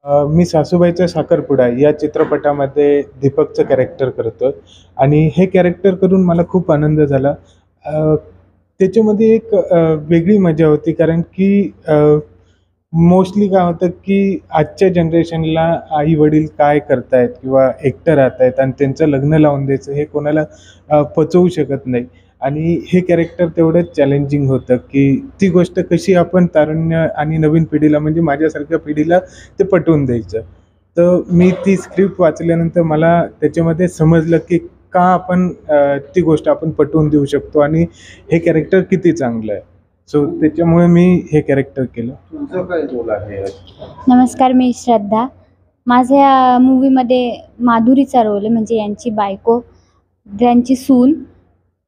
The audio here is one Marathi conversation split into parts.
मी सासूबाईचा साखरपुडा या चित्रपटामध्ये दीपकचं कॅरेक्टर करतो आणि हे कॅरेक्टर करून मला खूप आनंद झाला. अ, त्याच्यामध्ये एक वेगळी मजा होती कारण की मोस्टली काय होतं की आजच्या जनरेशनला आई-वडील काय करतायत किंवा एकटं राहतायत आणि त्यांचं लग्न लावून द्यायचं हे कोणाला पचवू शकत नाही. आणि हे कॅरेक्टर तेवढंच चॅलेंजिंग होतं की ती गोष्ट कशी आपण तारुण्य आणि नवीन पिढीला म्हणजे माझ्यासारख्या पिढीला ते पटवून द्यायचं. तर मी ती स्क्रिप्ट वाचल्यानंतर मला त्याच्यामध्ये समजलं की का आपण ती गोष्ट आपण पटवून देऊ शकतो आणि हे कॅरेक्टर किती चांगलं आहे. सो त्याच्यामुळे मी हे कॅरेक्टर केलं. तुमचा काय रोल आहे यात? नमस्कार, मी श्रद्धा. माझ्या मूव्हीमध्ये माधुरीचा रोल आहे, म्हणजे यांची बायको, त्यांची सून.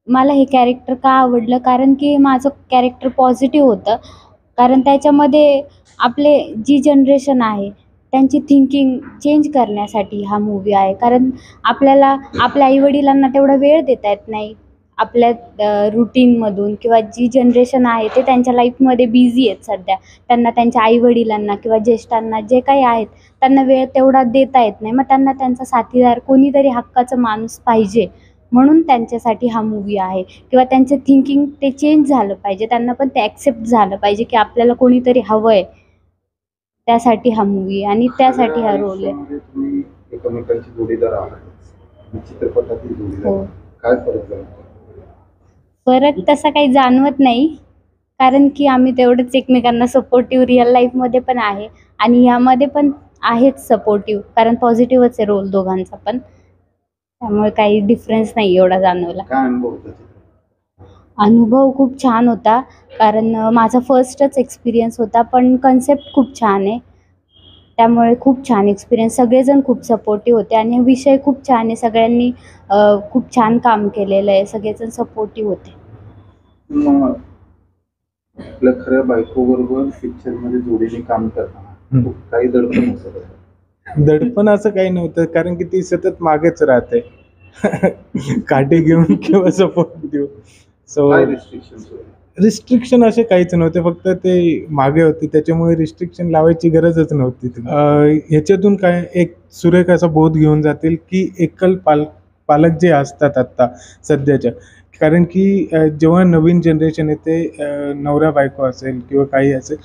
मला हे कॅरेक्टर का आवडलं, कारण की माझं कॅरेक्टर पॉझिटिव्ह होतं. कारण त्याच्यामध्ये आपले जी जनरेशन आहे त्यांची थिंकिंग चेंज करण्यासाठी हा मूव्ही आहे. कारण आपल्याला आपल्या आईवडिलांना तेवढा वेळ देता येत नाही आपल्या रूटीनमधून, किंवा जी जनरेशन आहे ते त्यांच्या लाईफमध्ये बिझी आहेत सध्या. त्यांना त्यांच्या आईवडिलांना किंवा ज्येष्ठांना जे काही आहेत त्यांना वेळ तेवढा देता येत नाही. मग त्यांना त्यांचा साथीदार कोणीतरी हक्काचा माणूस पाहिजे, म्हणून त्यांच्यासाठी हा मूव्ही आहे. किंवा त्यांचं थिंकिंग ते चेंज झालं पाहिजे, त्यांना पण ते ॲक्सेप्ट झालं पाहिजे की आपल्याला कोणीतरी हवं आहे. त्यासाठी हा मूव्ही आणि त्यासाठी हा रोल आहे. आयुष्यामध्ये तुम्ही एकमेकांची जोडीदार आहात आणि चित्रपटातील जोडीदार हो. आहात. काय फरक जाणवतो? फरक तसा काही जाणवत नाही, कारण की आम्ही तेवढंच एकमेकांना सपोर्टिव्ह रिअल लाईफमध्ये पण आहे आणि ह्यामध्ये पण आहेच सपोर्टिव्ह, कारण पॉझिटिव्हच आहे रोल दोघांचा पण. त्यामुळे काही डिफरन्स नाही एवढा जाणवला. काय अनुभव होता चित्रपट? अनुभव खूप छान होता, कारण माझा फर्स्टच एक्सपिरियन्स होता, पण कन्सेप्ट खूप छान आहे. त्यामुळे खूप छान एक्सपिरियन्स. सगळेजण खूप सपोर्टिव्ह होते आणि विषय खूप छान आहे. सगळ्यांनी खूप छान काम केलेलं आहे. सगळेजण सपोर्टिव्ह होते. मग आपल्या खऱ्या बायकोबरोबर पिक्चरमध्ये जोडीने काम करताना खूप काही दडपण होतं का? दडपण असं काही नव्हतं कारण की ती सतत मागेच राहते. काठी घेऊन किंवा सपोर्ट देऊन. सो काय रिस्ट्रिक्शन्स होते? रिस्ट्रिक्शन असे काहीच नव्हते, फक्त ते मागे होते त्याच्यामुळे रिस्ट्रिक्शन लावायची गरजच नव्हती. ह्याच्यातून काय एक सुरेख असा बोध घेऊन जातील की एकल पालक जे असतात आत्ता सध्याच्या, कारण की जेव्हा नवीन जनरेशन येते, नवरा बायको असेल किंवा काही असेल,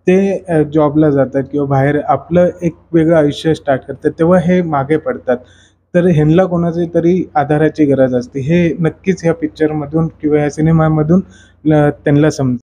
ते जॉबला जातात किंवा बाहेर आपलं एक वेगळं आयुष्य स्टार्ट करतात, तेव्हा हे मागे पडतात. तर ह्यांना कोणाची तरी आधाराची गरज असते. हे नक्कीच ह्या पिक्चरमधून किंवा ह्या सिनेमामधून त्यांना समजतं.